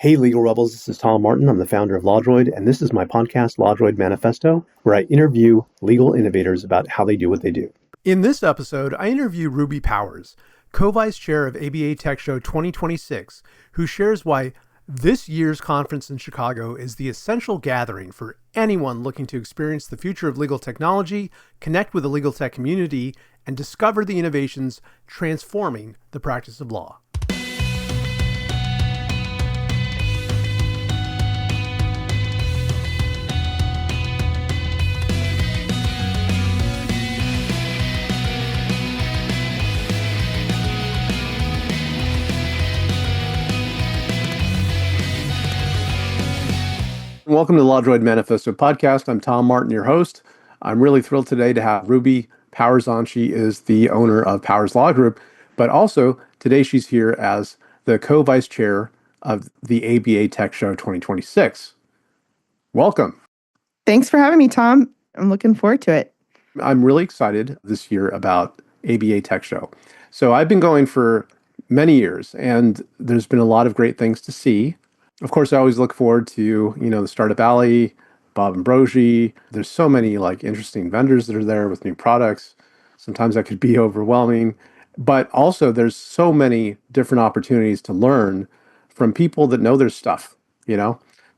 Hey, Legal Rebels, this is Tom Martin. I'm the founder of LawDroid, and this is my podcast, LawDroid Manifesto, where I interview legal innovators about how they do what they do. In this episode, I interview Ruby Powers, co-vice chair of ABA Tech Show 2026, who shares why this year's conference in Chicago is the essential gathering for anyone looking to experience the future of legal technology, connect with the legal tech community, and discover the innovations transforming the practice of law. Welcome to the LawDroid Manifesto podcast. I'm Tom Martin, your host. I'm really thrilled today to have Ruby Powers on. She is the owner of Powers Law Group, but also today she's here as the co-vice chair of the ABA Tech Show 2026. Welcome. Thanks for having me, Tom. I'm looking forward to it. I'm really excited this year about ABA Tech Show. So I've been going for many years, and there's been a lot of great things to see. Of course, I always look forward to, the Startup Alley, Bob Ambrogi. There's so many interesting vendors that are there with new products. Sometimes that could be overwhelming, but also there's so many different opportunities to learn from people that know their stuff,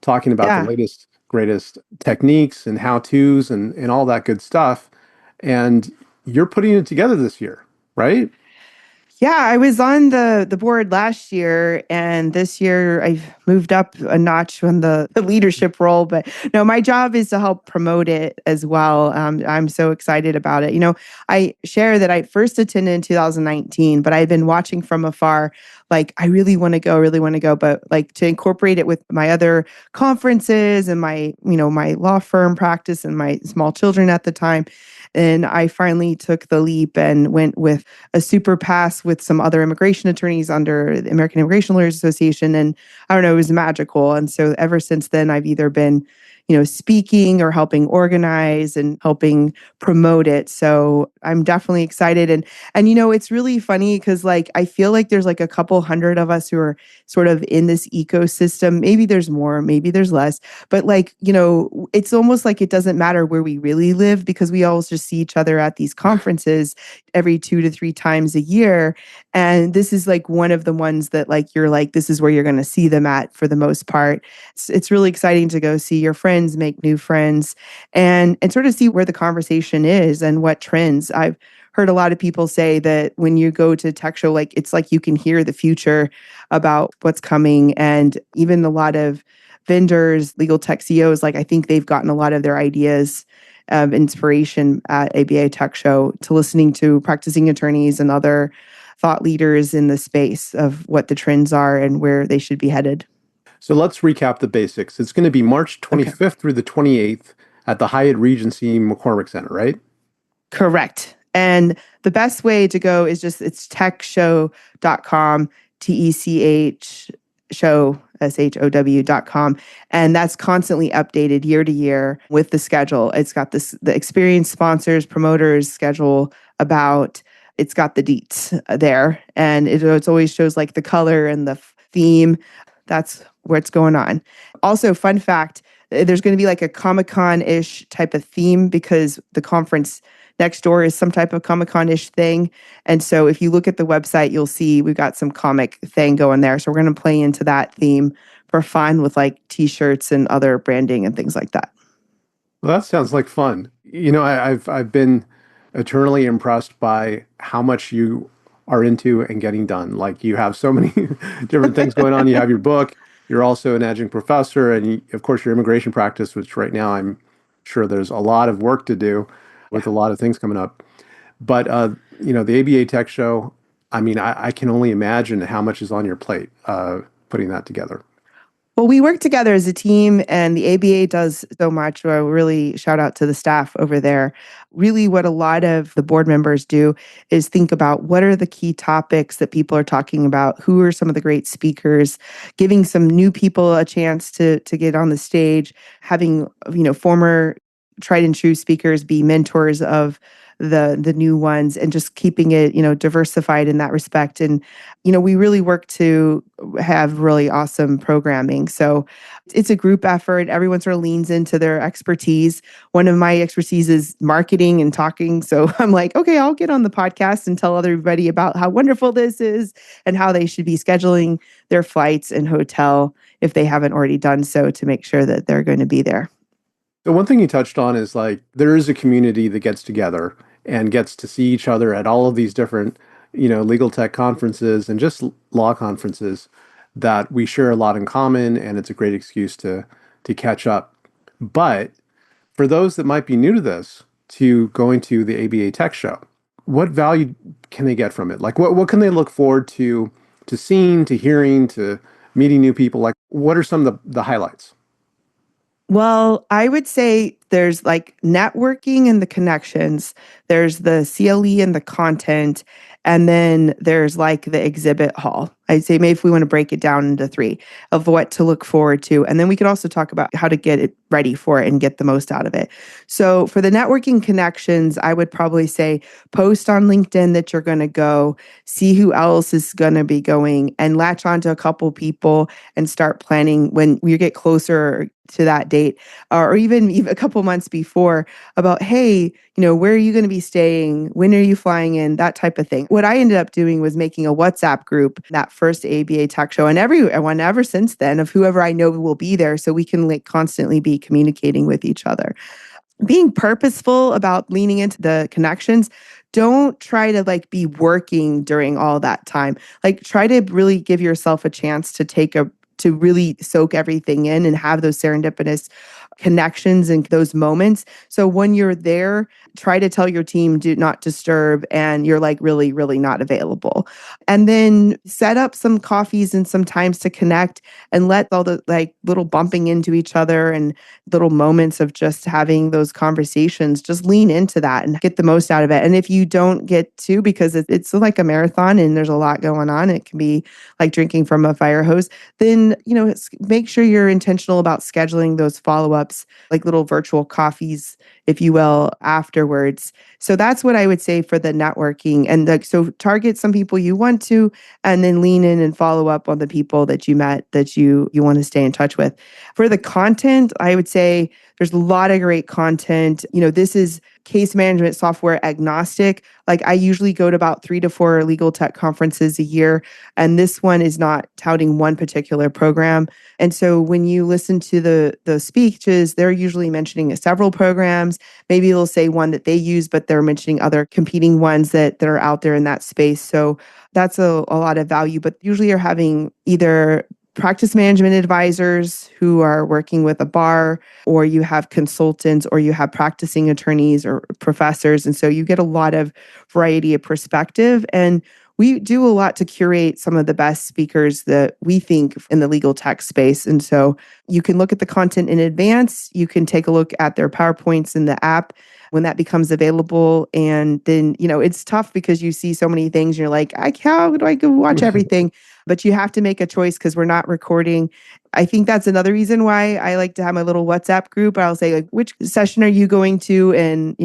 talking about the latest, greatest techniques and how-tos and all that good stuff. And you're putting it together this year, right? Yeah, I was on the board last year, and this year I've moved up a notch on the leadership role. But no, my job is to help promote it as well. I'm so excited about it. I share that I first attended in 2019, but I've been watching from afar. I really want to go, but to incorporate it with my other conferences and my law firm practice and my small children at the time. And I finally took the leap and went with a super pass with some other immigration attorneys under the American Immigration Lawyers Association. And I don't know, it was magical. And so ever since then, I've either been, speaking or helping organize and helping promote it. So I'm definitely excited. And it's really funny because I feel like there's a couple hundred of us who are sort of in this ecosystem. Maybe there's more, maybe there's less, but it's almost like it doesn't matter where we really live because we all just see each other at these conferences every 2 to 3 times a year. And this is one of the ones that you're this is where you're going to see them at for the most part. It's really exciting to go see your friends, make new friends, and sort of see where the conversation is and what trends. I've heard a lot of people say that when you go to tech show, it's like you can hear the future about what's coming. And even a lot of vendors, legal tech CEOs, I think they've gotten a lot of their ideas of inspiration at ABA Tech Show to listening to practicing attorneys and other thought leaders in the space of what the trends are and where they should be headed. So let's recap the basics. It's going to be March 25th through the 28th at the Hyatt Regency McCormick Center, right? Correct. And the best way to go is it's techshow.com, TECH show, SHOW.com. And that's constantly updated year to year with the schedule. It's got the experienced sponsors, promoters schedule about, it's got the deets there. And it always shows the color and the theme. That's what's going on. Also, fun fact, there's going to be a Comic-Con-ish type of theme because the conference next door is some type of Comic-Con-ish thing. And so if you look at the website, you'll see we've got some comic thing going there. So we're going to play into that theme for fun with t-shirts and other branding and things like that. Well, that sounds like fun. I've been eternally impressed by how much you are into and getting done. You have so many different things going on. You have your book. You're also an adjunct professor, and of course your immigration practice, which right now I'm sure there's a lot of work to do with a lot of things coming up. But the ABA Tech Show, I can only imagine how much is on your plate putting that together. Well, we work together as a team, and the ABA does so much. I really shout out to the staff over there. Really, what a lot of the board members do is think about what are the key topics that people are talking about, who are some of the great speakers, giving some new people a chance to get on the stage, having former tried and true speakers be mentors of the new ones, and just keeping it, diversified in that respect. And, we really work to have really awesome programming. So it's a group effort. Everyone sort of leans into their expertise. One of my expertise is marketing and talking. So I'm like, okay, I'll get on the podcast and tell everybody about how wonderful this is and how they should be scheduling their flights and hotel if they haven't already done so, to make sure that they're going to be there. The one thing you touched on is like there is a community that gets together and gets to see each other at all of these different, legal tech conferences and just law conferences, that we share a lot in common, and it's a great excuse to catch up. But for those that might be new to this, to going to the ABA Tech Show, what value can they get from it? Like what can they look forward to seeing, to hearing, to meeting new people? Like what are some of the highlights? Well, I would say there's like networking and the connections, there's the CLE and the content, and then there's like the exhibit hall. I'd say maybe if we want to break it down into three of what to look forward to. And then we could also talk about how to get it ready for it and get the most out of it. So for the networking connections, I would probably say post on LinkedIn that you're going to go, see who else is going to be going, and latch onto a couple people and start planning when you get closer to that date, or even a couple months before, about, hey, where are you going to be staying? When are you flying in? That type of thing. What I ended up doing was making a WhatsApp group, that first ABA Tech Show, and everyone ever since then, of whoever I know will be there, so we can like constantly be communicating with each other. Being purposeful about leaning into the connections. Don't try to like be working during all that time. Like try to really give yourself a chance to really soak everything in and have those serendipitous connections and those moments. So when you're there, try to tell your team, do not disturb, and you're like really, really not available. And then set up some coffees and some times to connect, and let all the like little bumping into each other and little moments of just having those conversations, just lean into that and get the most out of it. And if you don't get to, because it's like a marathon and there's a lot going on, it can be like drinking from a fire hose, then, make sure you're intentional about scheduling those follow-ups, like little virtual coffees, if you will, afterwards. So that's what I would say for the networking. And so target some people you want to, and then lean in and follow up on the people that you met that you want to stay in touch with. For the content, I would say there's a lot of great content. This is case management software agnostic. Like I usually go to about 3 to 4 legal tech conferences a year, and this one is not touting one particular program. And so when you listen to the speeches, they're usually mentioning several programs. Maybe they'll say one that they use, but they're mentioning other competing ones that are out there in that space. So that's a lot of value. But usually you're having either practice management advisors who are working with a bar, or you have consultants, or you have practicing attorneys or professors. And so you get a lot of variety of perspective. And we do a lot to curate some of the best speakers that we think in the legal tech space. And so you can look at the content in advance. You can take a look at their PowerPoints in the app when that becomes available. And then, it's tough because you see so many things. You're like, how do I go watch everything? But you have to make a choice because we're not recording. I think that's another reason why I like to have my little WhatsApp group. I'll say, like, which session are you going to? And,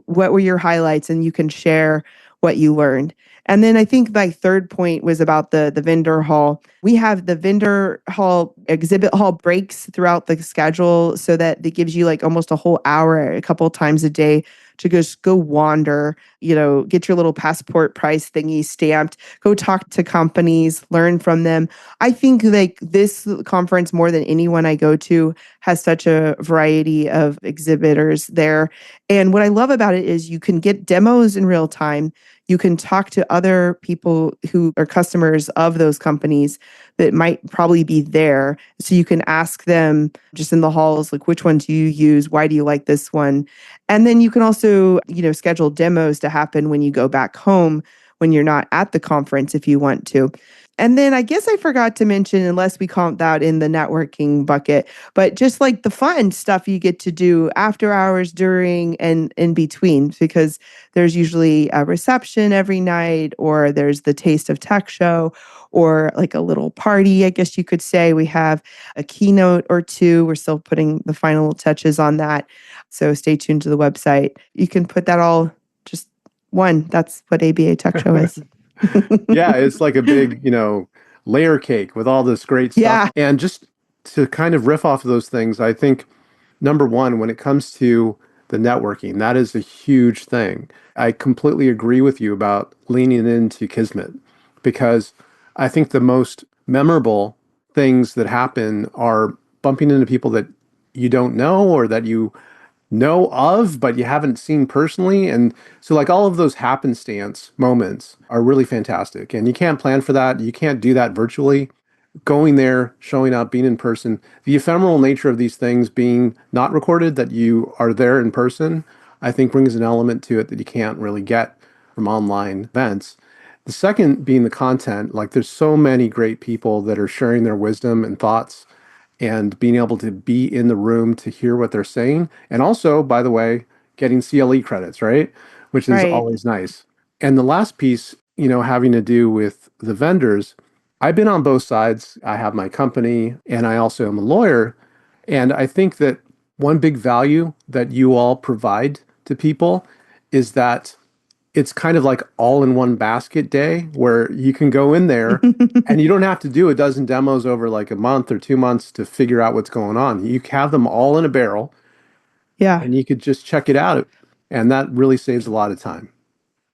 what were your highlights? And you can share what you learned. And then I think my third point was about the vendor hall. We have the vendor hall, exhibit hall breaks throughout the schedule, so that it gives you like almost a whole hour, a couple of times a day, to just go wander, get your little passport price thingy stamped, go talk to companies, learn from them. I think like this conference, more than anyone I go to, has such a variety of exhibitors there. And what I love about it is you can get demos in real time. You can talk to other people who are customers of those companies that might probably be there. So you can ask them just in the halls, like, which one do you use? Why do you like this one? And then you can also, schedule demos to happen when you go back home, when you're not at the conference, if you want to. And then I guess I forgot to mention, unless we count that in the networking bucket, but just like the fun stuff you get to do after hours, during, and in between, because there's usually a reception every night, or there's the Taste of Tech show, or like a little party, I guess you could say. We have a keynote or two. We're still putting the final touches on that. So stay tuned to the website. You can put that all just one. That's what ABA Tech Show is. Yeah, it's like a big, layer cake with all this great stuff. Yeah. And just to kind of riff off of those things, I think number one, when it comes to the networking, that is a huge thing. I completely agree with you about leaning into Kismet, because I think the most memorable things that happen are bumping into people that you don't know or that you know of, but you haven't seen personally. And so, like, all of those happenstance moments are really fantastic. And you can't plan for that. You can't do that virtually. Going there, showing up, being in person, the ephemeral nature of these things being not recorded, that you are there in person, I think brings an element to it that you can't really get from online events. The second being the content. Like, there's so many great people that are sharing their wisdom and thoughts, and being able to be in the room to hear what they're saying. And also, by the way, getting CLE credits, right? Which is Right. always nice. And the last piece, having to do with the vendors, I've been on both sides. I have my company and I also am a lawyer. And I think that one big value that you all provide to people is that it's kind of like all in one basket day, where you can go in there and you don't have to do a dozen demos over like a month or 2 months to figure out what's going on. You have them all in a barrel Yeah. and you could just check it out. And that really saves a lot of time.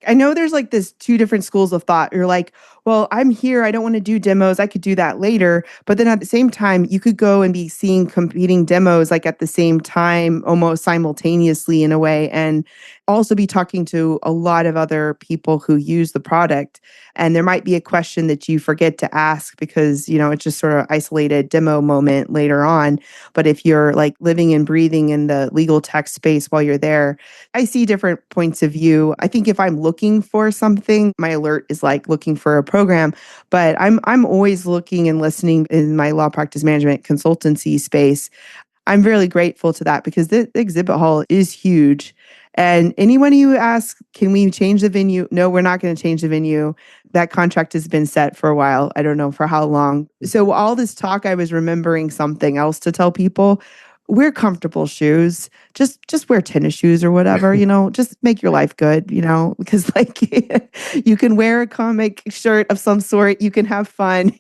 I know there's like this two different schools of thought. You're like, well, I'm here. I don't want to do demos. I could do that later. But then at the same time, you could go and be seeing competing demos like at the same time, almost simultaneously in a way, and also be talking to a lot of other people who use the product. And there might be a question that you forget to ask because, it's just sort of isolated demo moment later on. But if you're like living and breathing in the legal tech space while you're there, I see different points of view. I think if I'm looking for something, my alert is like looking for a program, but I'm always looking and listening in my law practice management consultancy space. I'm really grateful to that because the exhibit hall is huge. And anyone you ask, can we change the venue? No, we're not going to change the venue. That contract has been set for a while. I don't know for how long. So all this talk, I was remembering something else to tell people. Wear comfortable shoes. Just wear tennis shoes or whatever, just make your life good, because like you can wear a comic shirt of some sort, you can have fun.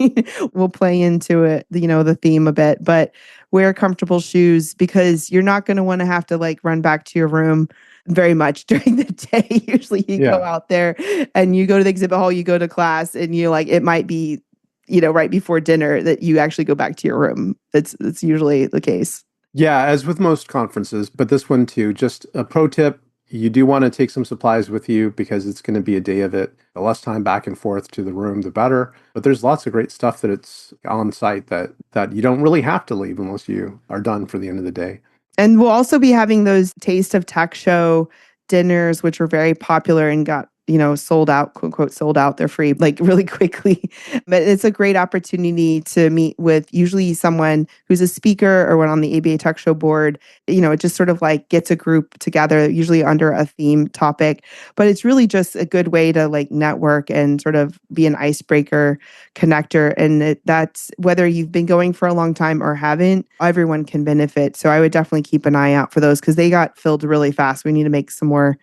We'll play into it, the theme a bit, but wear comfortable shoes because you're not going to want to have to like run back to your room very much during the day. Usually you go out there and you go to the exhibit hall, you go to class, and you like, it might be, right before dinner that you actually go back to your room. It's usually the case. Yeah, as with most conferences, but this one too, just a pro tip, you do want to take some supplies with you because it's going to be a day of it. The less time back and forth to the room, the better. But there's lots of great stuff that it's on site that you don't really have to leave unless you are done for the end of the day. And we'll also be having those Taste of Tech show dinners, which were very popular and got, sold out, quote unquote, sold out. They're free, like really quickly. But it's a great opportunity to meet with usually someone who's a speaker or one on the ABA Tech Show board. It just sort of like gets a group together, usually under a theme topic. But it's really just a good way to like network and sort of be an icebreaker connector. And that's whether you've been going for a long time or haven't, everyone can benefit. So I would definitely keep an eye out for those because they got filled really fast. We need to make some more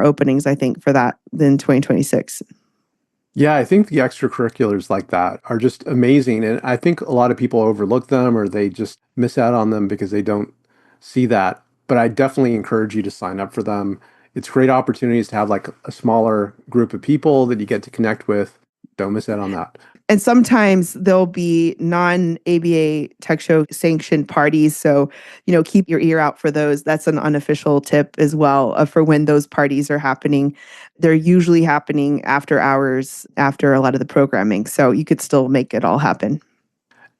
openings, I think, for that in 2026. Yeah, I think the extracurriculars like that are just amazing. And I think a lot of people overlook them or they just miss out on them because they don't see that. But I definitely encourage you to sign up for them. It's great opportunities to have like a smaller group of people that you get to connect with. Don't miss out on that. And sometimes there'll be non-ABA Tech Show sanctioned parties. So, keep your ear out for those. That's an unofficial tip as well for when those parties are happening. They're usually happening after hours, after a lot of the programming. So you could still make it all happen.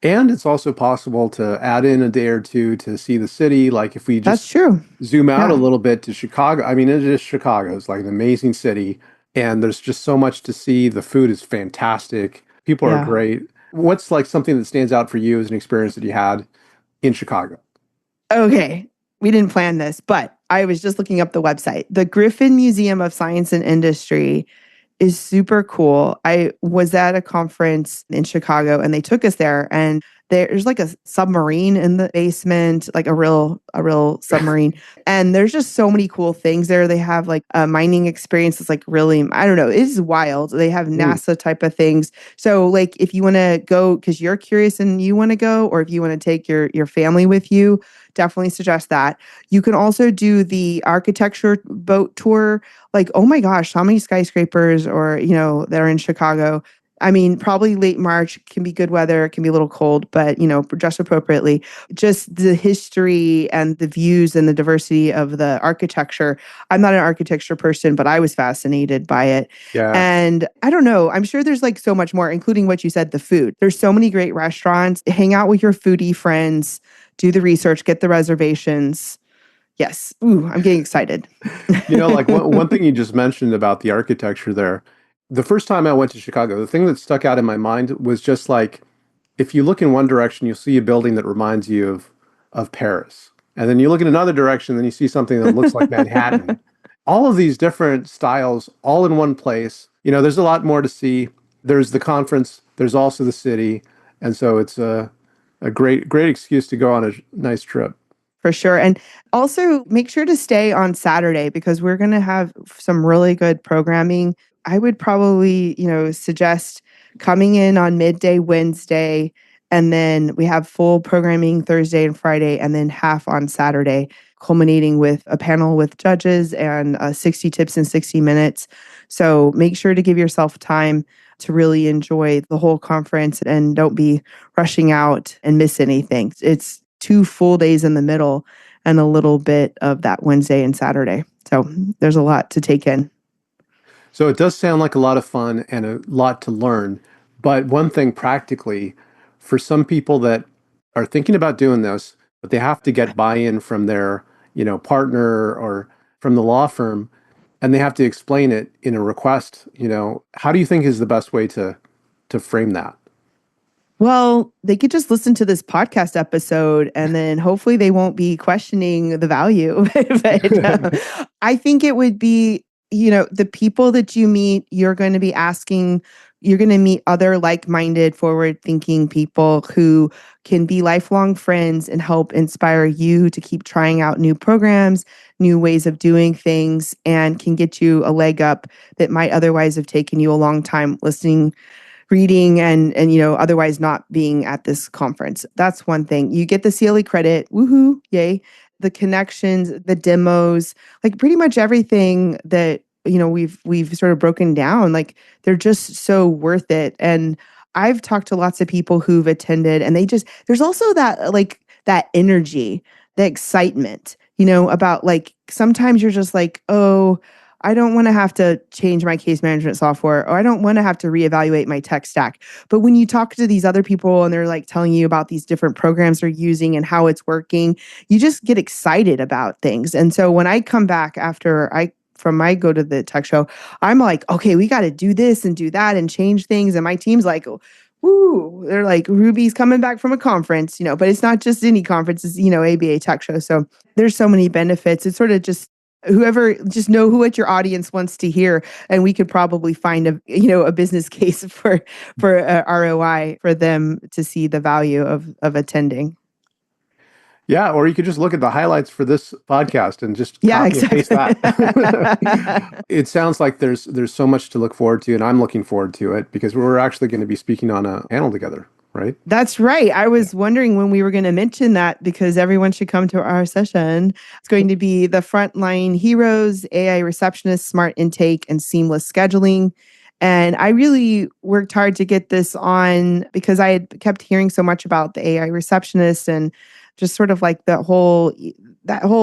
And it's also possible to add in a day or two to see the city. Like if we That's just true. zoom out a little bit to Chicago. I mean, it is Chicago. It's like an amazing city. And there's just so much to see. The food is fantastic. People are Yeah. great. What's like something that stands out for you as an experience that you had in Chicago? Okay. We didn't plan this, but I was just looking up the website. The Griffin Museum of Science and Industry is super cool. I was at a conference in Chicago and they took us there, and there's like a submarine in the basement, like a real submarine. And there's just so many cool things there. They have like a mining experience that's like really, I don't know, it is wild. They have Mm. NASA type of things. So like if you want to go because you're curious and you want to go, or if you want to take your family with you, definitely suggest that. You can also do the architecture boat tour. Like, oh my gosh, how many skyscrapers or, that are in Chicago. I mean, probably late March can be good weather, it can be a little cold, but, dress appropriately. Just the history and the views and the diversity of the architecture. I'm not an architecture person, but I was fascinated by it. Yeah. And I don't know, I'm sure there's like so much more, including what you said, the food. There's so many great restaurants. Hang out with your foodie friends, do the research, get the reservations. Yes. Ooh, I'm getting excited. Like one thing you just mentioned about the architecture there, the first time I went to Chicago, the thing that stuck out in my mind was just like, if you look in one direction, you'll see a building that reminds you of Paris. And then you look in another direction, then you see something that looks like Manhattan. All of these different styles, all in one place. There's a lot more to see. There's the conference, there's also the city. And so it's a great excuse to go on a nice trip. For sure. And also make sure to stay on Saturday because we're going to have some really good programming. I would probably, suggest coming in on midday Wednesday, and then we have full programming Thursday and Friday, and then half on Saturday, culminating with a panel with judges and 60 tips in 60 minutes. So make sure to give yourself time to really enjoy the whole conference and don't be rushing out and miss anything. It's 2 full days in the middle and a little bit of that Wednesday and Saturday. So there's a lot to take in. So it does sound like a lot of fun and a lot to learn. But one thing practically, for some people that are thinking about doing this, but they have to get buy-in from their, partner or from the law firm, and they have to explain it in a request, how do you think is the best way to frame that? Well, they could just listen to this podcast episode and then hopefully they won't be questioning the value. But I think it would be, the people that you meet, you're going to meet other like-minded, forward-thinking people who can be lifelong friends and help inspire you to keep trying out new programs, new ways of doing things, and can get you a leg up that might otherwise have taken you a long time listening, reading, and otherwise not being at this conference. That's one thing. You get the CLE credit, woohoo, yay. The connections, the demos, like pretty much everything that we've sort of broken down, like they're just so worth it. And I've talked to lots of people who've attended, and there's also that energy, the excitement, about like sometimes you're just like, oh, I don't want to have to change my case management software, or I don't want to have to reevaluate my tech stack. But when you talk to these other people and they're like telling you about these different programs they're using and how it's working, you just get excited about things. And so when I come back from my go to the tech show, I'm like, okay, we got to do this and do that and change things. And my team's like, woo, they're like, Ruby's coming back from a conference, but it's not just any conference, it's, ABA Tech Show. So there's so many benefits. It's sort of just just know what your audience wants to hear, and we could probably find a business case for ROI for them to see the value of attending. Yeah, or you could just look at the highlights for this podcast and just Yeah, copy and paste that. exactly. It sounds like there's so much to look forward to, and I'm looking forward to it because we're actually going to be speaking on a panel together, right? That's right. I was wondering when we were going to mention that because everyone should come to our session. It's going to be the frontline heroes, AI receptionists, smart intake, and seamless scheduling. And I really worked hard to get this on because I had kept hearing so much about the AI receptionist and just sort of like that whole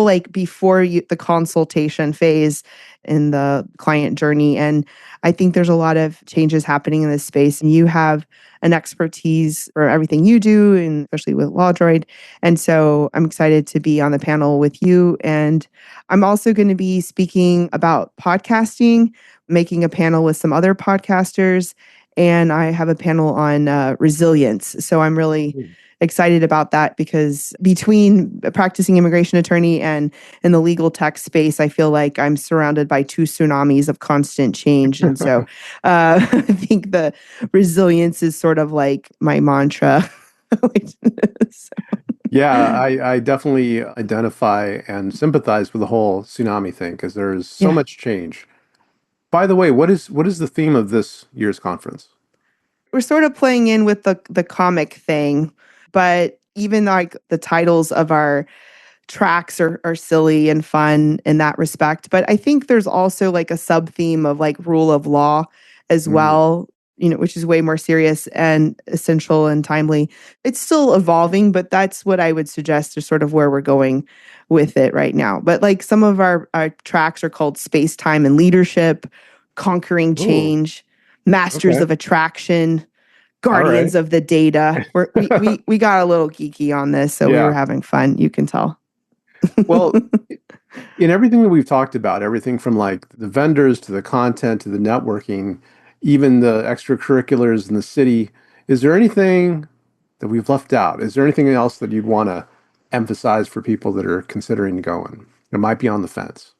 like before the consultation phase in the client journey. And I think there's a lot of changes happening in this space. And you have an expertise for everything you do, and especially with LawDroid. And so I'm excited to be on the panel with you. And I'm also going to be speaking about podcasting, making a panel with some other podcasters. and I have a panel on resilience. So I'm really excited about that because between a practicing immigration attorney and in the legal tech space, I feel like I'm surrounded by two tsunamis of constant change. And so I think the resilience is sort of like my mantra. Yeah, I definitely identify and sympathize with the whole tsunami thing because there's so Yeah. much change. By the way, what is the theme of this year's conference? We're sort of playing in with the comic thing, but even like the titles of our tracks are silly and fun in that respect. But I think there's also like a sub theme of like rule of law as Mm, well, which is way more serious and essential and timely. It's still evolving, but that's what I would suggest is sort of where we're going with it right now. But like some of our tracks are called Space, Time, and Leadership, Conquering ooh, Change, Masters okay. of Attraction, All right. Guardians of the Data. We got a little geeky on this, so we were Yeah. having fun. You can tell. Well, in everything that we've talked about, everything from like the vendors to the content to the networking, even the extracurriculars in the city, is there anything that we've left out? Is there anything else that you'd want to emphasize for people that are considering going? It might be on the fence.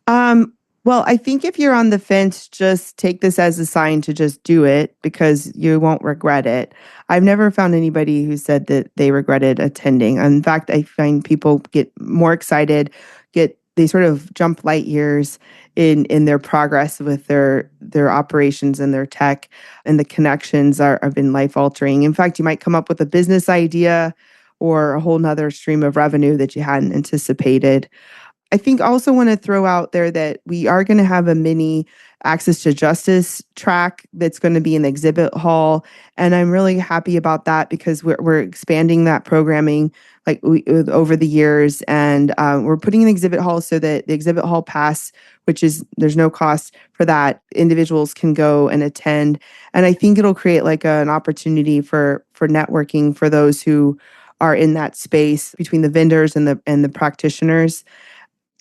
Um, well, I think if you're on the fence, just take this as a sign to just do it because you won't regret it. I've never found anybody who said that they regretted attending. In fact, I find people get more excited, they sort of jump light years in their progress with their operations and their tech, and the connections have been life altering. In fact, you might come up with a business idea or a whole nother stream of revenue that you hadn't anticipated. I think also want to throw out there that we are going to have a mini access to justice track that's going to be in the exhibit hall, and I'm really happy about that because we're expanding that programming over the years, and we're putting in the exhibit hall so that the exhibit hall pass, which is there's no cost for that, individuals can go and attend, and I think it'll create like an opportunity for networking for those who are in that space between the vendors and the practitioners.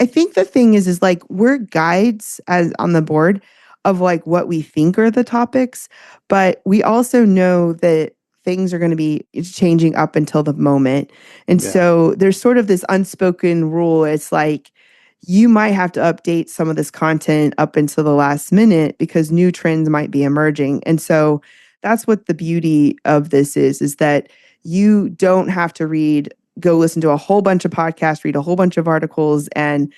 I think the thing is like we're guides as on the board of like what we think are the topics, but we also know that things are going to be changing up until the moment. And Yeah. so there's sort of this unspoken rule. It's like you might have to update some of this content up until the last minute because new trends might be emerging. And so that's what the beauty of this is that you don't have to go listen to a whole bunch of podcasts, read a whole bunch of articles, and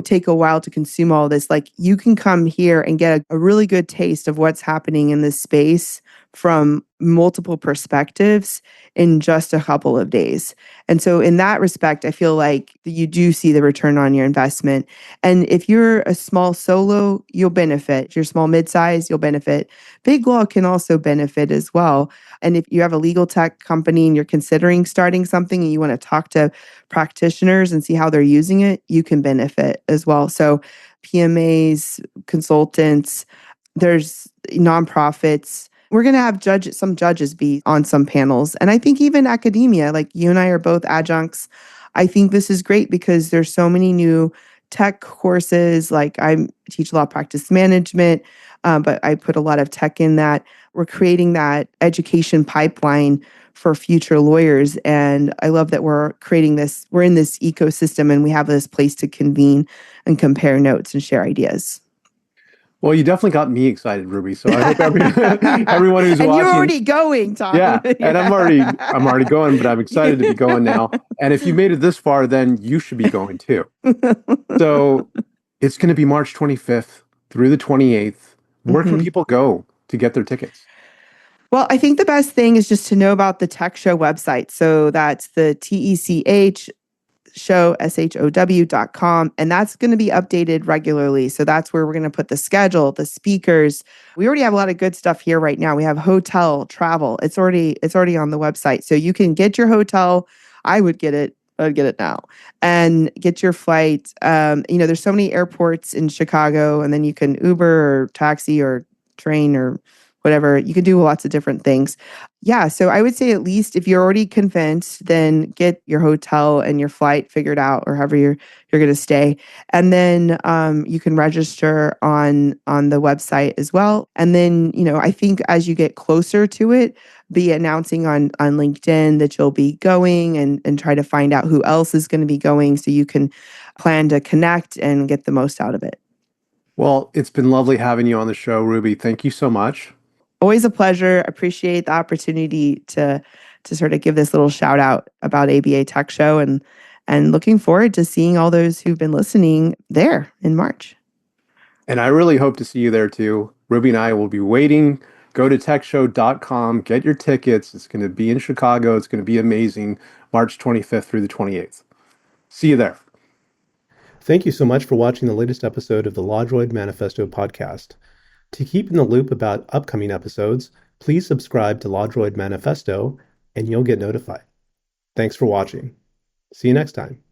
take a while to consume all this. Like you can come here and get a really good taste of what's happening in this space from multiple perspectives in just a couple of days. And so in that respect, I feel like you do see the return on your investment. And if you're a small solo, you'll benefit. If you're small mid-size, you'll benefit. Big law can also benefit as well. And if you have a legal tech company and you're considering starting something and you want to talk to practitioners and see how they're using it, you can benefit as well. So PMAs, consultants, there's nonprofits. We're going to have some judges be on some panels. And I think even academia, like you and I are both adjuncts. I think this is great because there's so many new tech courses. Like I teach law practice management, but I put a lot of tech in that. We're creating that education pipeline for future lawyers. And I love that we're creating this, we're in this ecosystem and we have this place to convene and compare notes and share ideas. Well, you definitely got me excited, Ruby. So I hope everyone who's And you're watching, already going, Tom. yeah, and I'm already going, but I'm excited to be going now. And if you made it this far, then you should be going too. So it's going to be March 25th through the 28th. Where can Mhm. people go to get their tickets? Well, I think the best thing is just to know about the Tech Show website. So that's the TECH show, SHOW.com. And that's going to be updated regularly. So that's where we're going to put the schedule, the speakers. We already have a lot of good stuff here right now. We have hotel, travel. It's already on the website. So you can get your hotel. I would get it. I'd get it now and get your flight. There's so many airports in Chicago, and then you can Uber or taxi or train or whatever. You can do lots of different things. Yeah. So I would say, at least if you're already convinced, then get your hotel and your flight figured out, or however you're going to stay. And then you can register on the website as well. And then, I think as you get closer to it, be announcing on LinkedIn that you'll be going, and try to find out who else is going to be going, so you can plan to connect and get the most out of it. Well, it's been lovely having you on the show, Ruby. Thank you so much. Always a pleasure. Appreciate the opportunity to sort of give this little shout out about ABA Tech Show, and looking forward to seeing all those who've been listening there in March. And I really hope to see you there too. Ruby and I will be waiting. Go to techshow.com, get your tickets. It's going to be in Chicago. It's going to be amazing. March 25th through the 28th. See you there. Thank you so much for watching the latest episode of the LawDroid Manifesto podcast. To keep in the loop about upcoming episodes, please subscribe to LawDroid Manifesto and you'll get notified. Thanks for watching. See you next time.